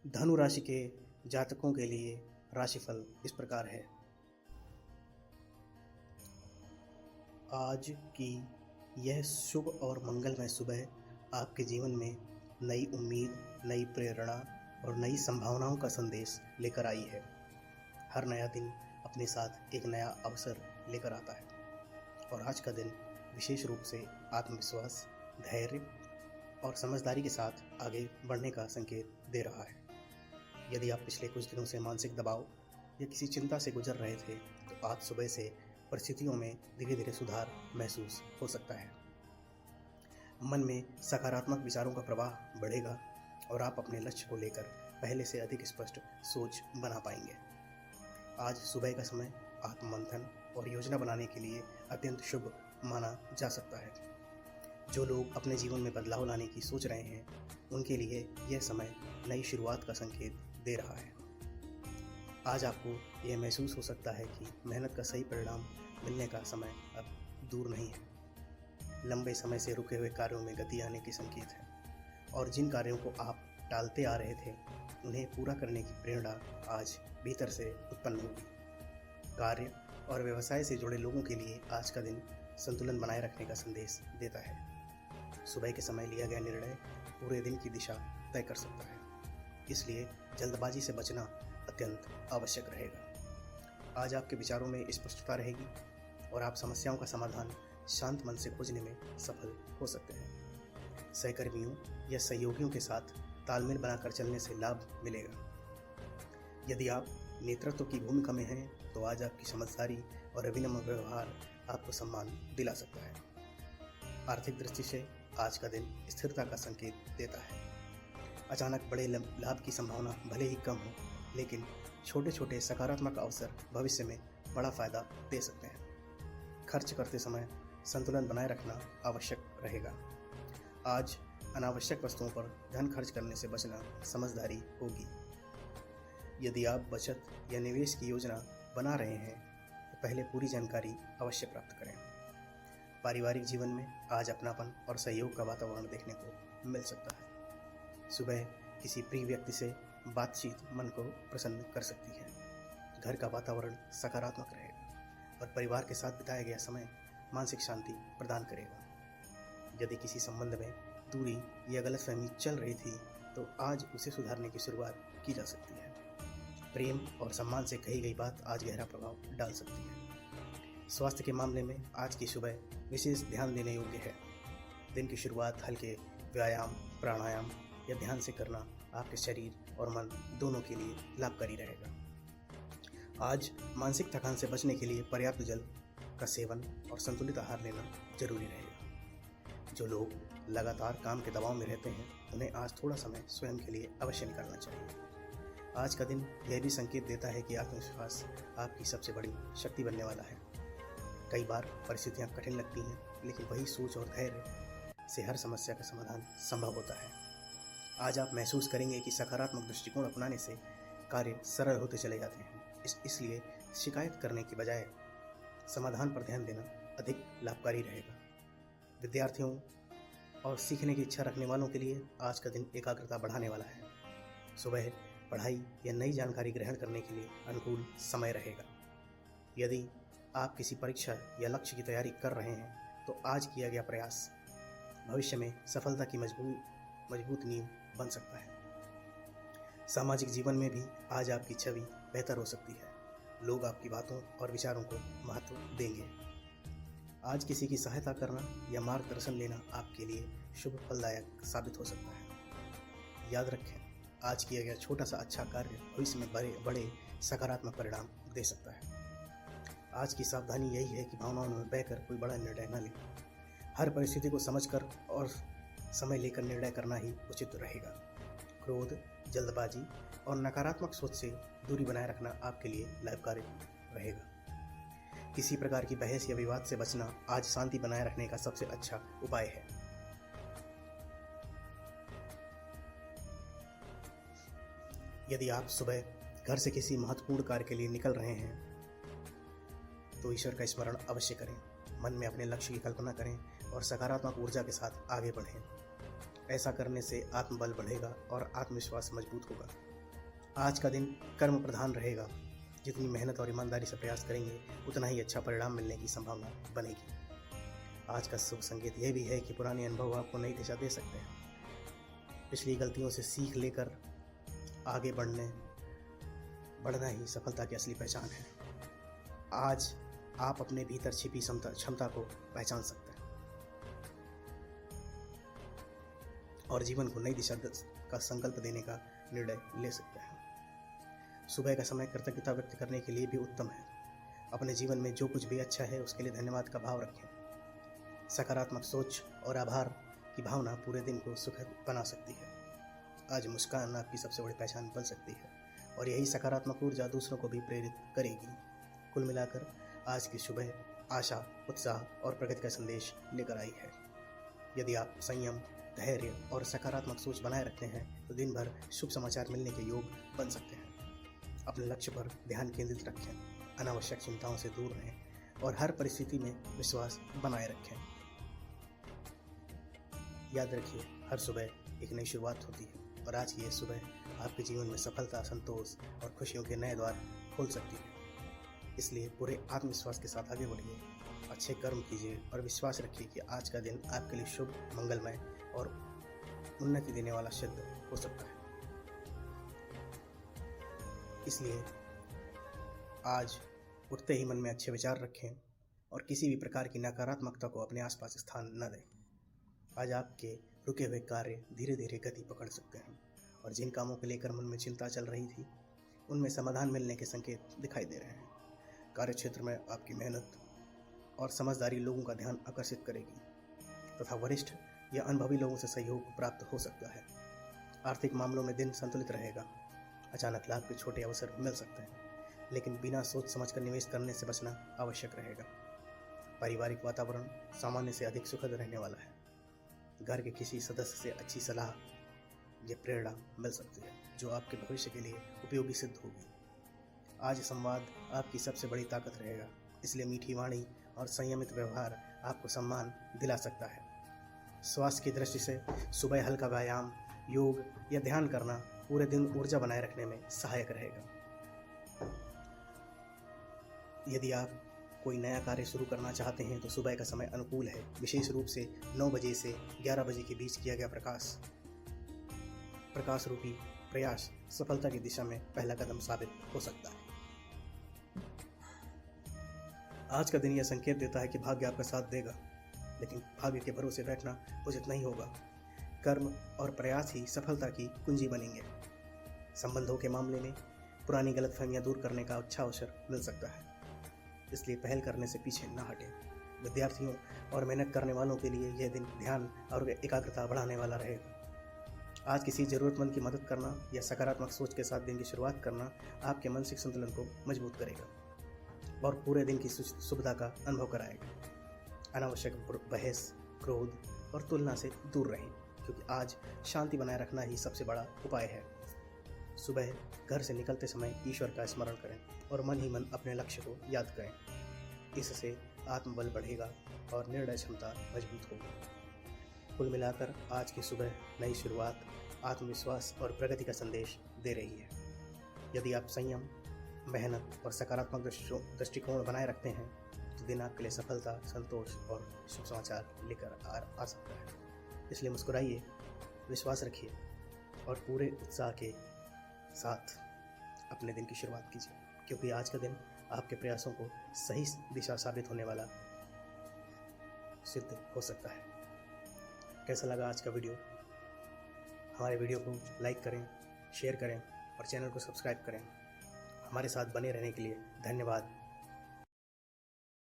धनु राशि के जातकों के लिए राशिफल इस प्रकार है। आज की यह शुभ और मंगलमय सुबह आपके जीवन में नई उम्मीद, नई प्रेरणा और नई संभावनाओं का संदेश लेकर आई है। हर नया दिन अपने साथ एक नया अवसर लेकर आता है और आज का दिन विशेष रूप से आत्मविश्वास, धैर्य और समझदारी के साथ आगे बढ़ने का संकेत दे रहा है। यदि आप पिछले कुछ दिनों से मानसिक दबाव या किसी चिंता से गुजर रहे थे, तो आज सुबह से परिस्थितियों में धीरे धीरे सुधार महसूस हो सकता है। मन में सकारात्मक विचारों का प्रवाह बढ़ेगा और आप अपने लक्ष्य को लेकर पहले से अधिक स्पष्ट सोच बना पाएंगे। आज सुबह का समय आत्ममंथन और योजना बनाने के लिए अत्यंत शुभ माना जा सकता है। जो लोग अपने जीवन में बदलाव लाने की सोच रहे हैं, उनके लिए यह समय नई शुरुआत का संकेत दे रहा है। आज आपको यह महसूस हो सकता है कि मेहनत का सही परिणाम मिलने का समय अब दूर नहीं है। लंबे समय से रुके हुए कार्यों में गति आने के संकेत है और जिन कार्यों को आप टालते आ रहे थे, उन्हें पूरा करने की प्रेरणा आज भीतर से उत्पन्न होगी। कार्य और व्यवसाय से जुड़े लोगों के लिए आज का दिन संतुलन बनाए रखने का संदेश देता है। सुबह के समय लिया गया निर्णय पूरे दिन की दिशा तय कर सकता है, इसलिए जल्दबाजी से बचना अत्यंत आवश्यक रहेगा। आज आपके विचारों में स्पष्टता रहेगी और आप समस्याओं का समाधान शांत मन से खोजने में सफल हो सकते हैं। सहकर्मियों या सहयोगियों के साथ तालमेल बनाकर चलने से लाभ मिलेगा। यदि आप नेतृत्व की भूमिका में हैं, तो आज आपकी समझदारी और अभिनव व्यवहार आपको सम्मान दिला सकता है। आर्थिक दृष्टि से आज का दिन स्थिरता का संकेत देता है। अचानक बड़े लाभ की संभावना भले ही कम हो, लेकिन छोटे छोटे सकारात्मक अवसर भविष्य में बड़ा फायदा दे सकते हैं। खर्च करते समय संतुलन बनाए रखना आवश्यक रहेगा। आज अनावश्यक वस्तुओं पर धन खर्च करने से बचना समझदारी होगी। यदि आप बचत या निवेश की योजना बना रहे हैं, तो पहले पूरी जानकारी अवश्य प्राप्त करें। पारिवारिक जीवन में आज अपनापन और सहयोग का वातावरण देखने को मिल सकता है। सुबह किसी प्रिय व्यक्ति से बातचीत मन को प्रसन्न कर सकती है। घर का वातावरण सकारात्मक रहेगा और परिवार के साथ बिताया गया समय मानसिक शांति प्रदान करेगा। यदि किसी संबंध में दूरी या गलतफहमी चल रही थी, तो आज उसे सुधारने की शुरुआत की जा सकती है। प्रेम और सम्मान से कही गई बात आज गहरा प्रभाव डाल सकती है। स्वास्थ्य के मामले में आज की सुबह विशेष ध्यान देने योग्य है। दिन की शुरुआत हल्के व्यायाम, प्राणायाम या ध्यान से करना आपके शरीर और मन दोनों के लिए लाभकारी रहेगा। आज मानसिक थकान से बचने के लिए पर्याप्त जल का सेवन और संतुलित आहार लेना जरूरी रहेगा। जो लोग लगातार काम के दबाव में रहते हैं, उन्हें आज थोड़ा समय स्वयं के लिए अवश्य निकालना चाहिए। आज का दिन यह भी संकेत देता है कि आत्मविश्वास आपकी सबसे बड़ी शक्ति बनने वाला है। कई बार परिस्थितियां कठिन लगती हैं, लेकिन वही सोच और धैर्य से हर समस्या का समाधान संभव होता है। आज आप महसूस करेंगे कि सकारात्मक दृष्टिकोण अपनाने से कार्य सरल होते चले जाते हैं। इसलिए शिकायत करने की बजाय समाधान पर ध्यान देना अधिक लाभकारी रहेगा। विद्यार्थियों और सीखने की इच्छा रखने वालों के लिए आज का दिन एकाग्रता बढ़ाने वाला है। सुबह पढ़ाई या नई जानकारी ग्रहण करने के लिए अनुकूल समय रहेगा। यदि आप किसी परीक्षा या लक्ष्य की तैयारी कर रहे हैं, तो आज किया गया प्रयास भविष्य में सफलता की मजबूत नींव बन सकता है। सामाजिक जीवन में भी आज आपकी छवि बेहतर हो सकती है। लोग आपकी बातों और विचारों को महत्व देंगे। आज किसी की सहायता करना या मार्गदर्शन लेना आपके लिए शुभ फलदायक साबित हो सकता है। याद रखें, आज किया गया छोटा सा अच्छा कार्य भविष्य में बड़े सकारात्मक परिणाम दे सकता है। आज की सावधानी यही है कि भावनाओं में बहकर कोई बड़ा निर्णय न लें। हर परिस्थिति को समझकर और समय लेकर निर्णय करना ही उचित रहेगा। क्रोध, जल्दबाजी और नकारात्मक सोच से दूरी बनाए रखना आपके लिए लाभकारी रहेगा। किसी प्रकार की बहस या विवाद से बचना आज शांति बनाए रखने का सबसे अच्छा उपाय है। यदि आप सुबह घर से किसी महत्वपूर्ण कार्य के लिए निकल रहे हैं, तो ईश्वर का स्मरण अवश्य करें। मन में अपने लक्ष्य की कल्पना करें और सकारात्मक ऊर्जा के साथ आगे बढ़ें। ऐसा करने से आत्मबल बढ़ेगा और आत्मविश्वास मजबूत होगा। आज का दिन कर्म प्रधान रहेगा। जितनी मेहनत और ईमानदारी से प्रयास करेंगे उतना ही अच्छा परिणाम मिलने की संभावना बनेगी। आज का शुभ संकेत यह भी है कि पुराने अनुभव आपको नई दिशा दे सकते हैं। पिछली गलतियों से सीख लेकर आगे बढ़ना ही सफलता की असली पहचान है। आज आप अपने भीतर छिपी क्षमता को पहचान सकते हैं और जीवन को नई दिशा का संकल्प देने का निर्णय ले सकते हैं। सुबह का समय कृतज्ञता व्यक्त करने के लिए भी उत्तम है। अपने जीवन में जो कुछ भी अच्छा है उसके लिए धन्यवाद का भाव रखें। सकारात्मक सोच और आभार की भावना पूरे दिन को सुखद बना सकती है। आज मुस्कान आपकी सबसे बड़ी पहचान बन सकती है और यही सकारात्मक ऊर्जा दूसरों को भी प्रेरित करेगी। कुल मिलाकर आज की सुबह आशा, उत्साह और प्रगति का संदेश लेकर आई है। यदि आप संयम, धैर्य और सकारात्मक सोच बनाए रखते हैं तो दिन भर शुभ समाचार मिलने के योग बन सकते हैं। अपने लक्ष्य पर ध्यान केंद्रित रखें, अनावश्यक चिंताओं से दूर रहें और हर परिस्थिति में विश्वास बनाए रखें। याद रखिए, हर सुबह एक नई शुरुआत होती है और आज की यह सुबह आपके जीवन में सफलता, संतोष और खुशियों के नए द्वार खोल सकती है। इसलिए पूरे आत्मविश्वास के साथ आगे बढ़िए, अच्छे कर्म कीजिए और विश्वास रखिए कि आज का दिन आपके लिए शुभ, मंगलमय और उन्नति देने वाला सिद्ध हो सकता है। इसलिए आज उठते ही मन में अच्छे विचार रखें और किसी भी प्रकार की नकारात्मकता को अपने आसपास स्थान न दें। आज आपके रुके हुए कार्य धीरे धीरे गति पकड़ सकते हैं और जिन कामों को लेकर मन में चिंता चल रही थी उनमें समाधान मिलने के संकेत दिखाई दे रहे हैं। कार्यक्षेत्र में आपकी मेहनत और समझदारी लोगों का ध्यान आकर्षित करेगी तथा वरिष्ठ या अनुभवी लोगों से सहयोग प्राप्त हो सकता है। आर्थिक मामलों में दिन संतुलित रहेगा। अचानक लाभ के छोटे अवसर मिल सकते हैं, लेकिन बिना सोच समझकर निवेश करने से बचना आवश्यक रहेगा। पारिवारिक वातावरण सामान्य से अधिक सुखद रहने वाला है। घर के किसी सदस्य से अच्छी सलाह या प्रेरणा मिल सकती है जो आपके भविष्य के लिए उपयोगी सिद्ध होगी। आज संवाद आपकी सबसे बड़ी ताकत रहेगा, इसलिए मीठी वाणी और संयमित व्यवहार आपको सम्मान दिला सकता है। स्वास्थ्य की दृष्टि से सुबह हल्का व्यायाम, योग या ध्यान करना पूरे दिन ऊर्जा बनाए रखने में सहायक रहेगा। यदि आप कोई नया कार्य शुरू करना चाहते हैं तो सुबह का समय अनुकूल है। विशेष रूप से 9 बजे से 11 बजे के बीच किया गया प्रकाश रूपी प्रयास सफलता की दिशा में पहला कदम साबित हो सकता है। आज का दिन यह संकेत देता है कि भाग्य आपका साथ देगा, लेकिन भाग्य के भरोसे बैठना उचित नहीं होगा। कर्म और प्रयास ही सफलता की कुंजी बनेंगे। संबंधों के मामले में पुरानी गलतफहमियां दूर करने का अच्छा अवसर मिल सकता है, इसलिए पहल करने से पीछे न हटें। विद्यार्थियों और मेहनत करने वालों के लिए यह दिन ध्यान और एकाग्रता बढ़ाने वाला रहेगा। आज किसी ज़रूरतमंद की मदद करना या सकारात्मक सोच के साथ दिन की शुरुआत करना आपके मानसिक संतुलन को मजबूत करेगा और पूरे दिन की सुविधा का अनुभव कराएगा। अनावश्यक बहस, क्रोध और तुलना से दूर रहें, क्योंकि आज शांति बनाए रखना ही सबसे बड़ा उपाय है। सुबह घर से निकलते समय ईश्वर का स्मरण करें और मन ही मन अपने लक्ष्य को याद करें। इससे आत्मबल बढ़ेगा और निर्णय क्षमता मजबूत होगी। कुल मिलाकर आज की सुबह नई शुरुआत, आत्मविश्वास और प्रगति का संदेश दे रही है। यदि आप संयम, मेहनत और सकारात्मक दृष्टिकोण बनाए रखते हैं तो दिन आपके लिए सफलता, संतोष और शुभ समाचार लेकर आ सकता है। इसलिए मुस्कुराइए, विश्वास रखिए और पूरे उत्साह के साथ अपने दिन की शुरुआत कीजिए, क्योंकि आज का दिन आपके प्रयासों को सही दिशा साबित होने वाला सिद्ध हो सकता है। कैसा लगा आज का वीडियो? हमारे वीडियो को लाइक करें, शेयर करें और चैनल को सब्सक्राइब करें। हमारे साथ बने रहने के लिए धन्यवाद।